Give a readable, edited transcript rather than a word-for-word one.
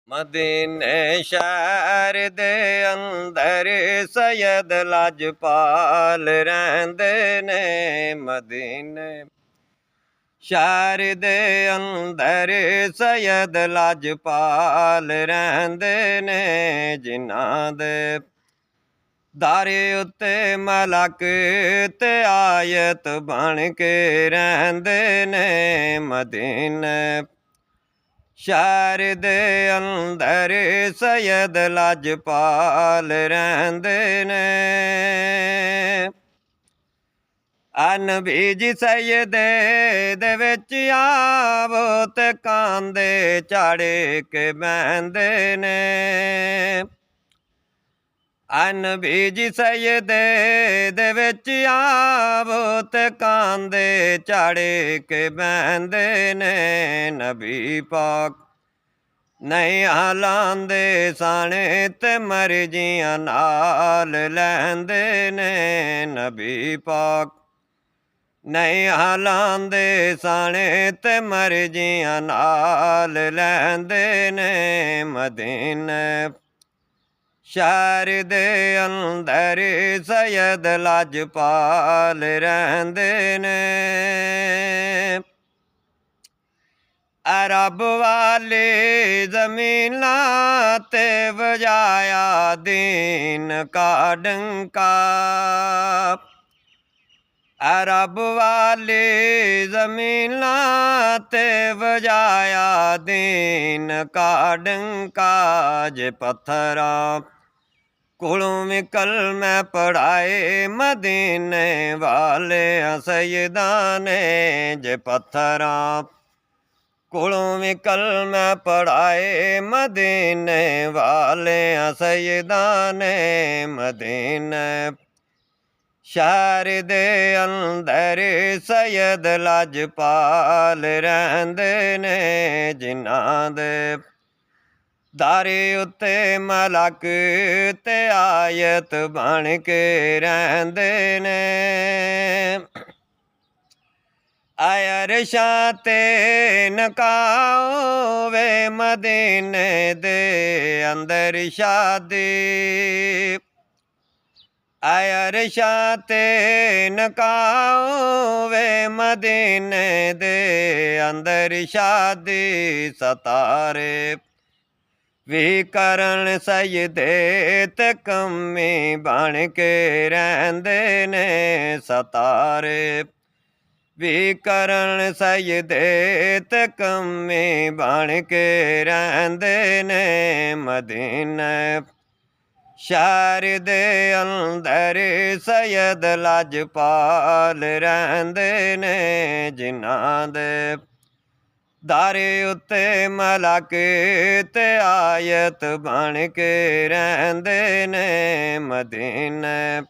ਮਦੀਨੇ ਸ਼ਹਿਰ ਦੇ ਅੰਦਰ ਸੈਯਦ ਲਾਜਪਾਲ ਰਹਿੰਦੇ ਨੇ। ਮਦੀਨੇ ਸ਼ਹਿਰ ਦੇ ਅੰਦਰ ਸੈਯਦ ਲਾਜਪਾਲ ਰਹਿੰਦੇ ਨੇ। ਜਿਨ੍ਹਾਂ ਦੇ ਦਰ ਉੱਤੇ ਮਲਕ ਤੇ ਆਇਤ ਬਣ ਕੇ ਰਹਿੰਦੇ ਨੇ। ਮਦੀਨੇ ਸ਼ਹਿਰ ਦੇ ਅੰਦਰ ਸੈਯਦ ਲਾਜਪਾਲ ਰਹਿੰਦੇ ਨੇ। ਨਬੀ ਜੀ ਸੈਯਦੇ ਦੇ ਵਿੱਚ ਆਵੋ ਤੇ ਕਾਂਦੇ ਝਾੜੇ ਕੇ ਬਹਿੰਦੇ ਨੇ। ਨਬੀ ਜੀ ਸੈਯਦੇ ਦੇ ਵਿੱਚ ਆਵੋ ਤੇ ਕਾਂਦੇ ਝਾੜੇ ਕੇ ਬਹਿੰਦੇ ਨੇ। ਨਬੀ ਪਾਕ ਨਹੀਂ ਲਾਂਦੇ ਸਾਣੇ ਤੇ ਮਰਜ਼ੀਆਂ ਨਾਲ ਲੈਂਦੇ ਨੇ। ਨਬੀ ਪਾਕ ਨਹੀਂ ਲਾਂਦੇ ਸਾਣੇ ਤੇ ਮਰਜ਼ੀਆਂ ਨਾਲ ਲੈਂਦੇ ਨੇ। ਮਦੀਨੇ ਸ਼ਹਿਰ ਦੇ ਅੰਦਰ ਸੈਯਦ ਲਾਜਪਾਲ ਰਹਿੰਦੇ ਨੇ। ਰੱਬ ਵਾਲੀ ਜ਼ਮੀਨਾਂ ਤੇ ਵਜਾਇਆ ਦੀਨ ਕਾ ਡੰਕਾ। ਰੱਬ ਵਾਲੀ ਜ਼ਮੀਨਾਂ ਤੇ ਵਜਾਇਆ ਦੀਨ ਕਾ ਡੰਕਾ। ਜੇ ਪੱਥਰਾਂ ਕੋਲੋਂ ਵੀ ਕਲਮੇ ਪੜ੍ਹਾਏ ਮਦੀਨੇ ਵਾਲਿਆਂ ਸੈਯਦਾਂ ਨੇ। ਜੇ ਪੱਥਰਾਂ ਕੋਲੋਂ ਵੀ ਕਲਮੇ ਪੜ੍ਹਾਏ ਮਦੀਨੇ ਵਾਲਿਆਂ ਸੈਯਦਾਂ ਨੇ। ਮਦੀਨੇ ਸ਼ਹਿਰ ਦੇ ਅੰਦਰ ਸੈਯਦ ਲਾਜਪਾਲ ਰਹਿੰਦੇ ਨੇ। ਜਿਨ੍ਹਾਂ ਦੇ ਦਰ ਉੱਤੇ ਮਲਕ ਤੇ ਆਇਤ ਬਣ ਕੇ ਰਹਿੰਦੇ ਨੇ। ਅਰਸ਼ਾਂ ਤੇ ਨਕਾਓ ਵੇ ਮਦੀਨੇ ਦੇ ਅੰਦਰ ਸ਼ਾਦੀ। ਅਰਸ਼ਾਂ ਤੇ ਨਕਾਓ ਵੇ ਮਦੀਨੇ ਦੇ ਅੰਦਰ ਸ਼ਾਦੀ। ਸਤਾਰੇ ਵੀ ਕਰਨ ਸੈਯਦੇ ਤੇ ਕਮੀ ਬਣ ਕੇ ਰਹਿੰਦੇ ਨੇ। ਸਤਾਰੇ ਵੀ ਕਰਨ ਸੈਯਦੇ ਤੇ ਕਮੀ ਬਣ ਕੇ ਰਹਿੰਦੇ ਨੇ। ਮਦੀਨੇ ਸ਼ਹਿਰ ਦੇ ਅੰਦਰ ਸੈਯਦ ਲਾਜਪਾਲ ਰਹਿੰਦੇ ਨੇ। ਜਿਨ੍ਹਾਂ ਦੇ ਦਰ ਉੱਤੇ ਮਲਕ ਤੇ ਆਇਤ ਬਣ ਕੇ ਰਹਿੰਦੇ ਨੇ। ਮਦੀਨੇ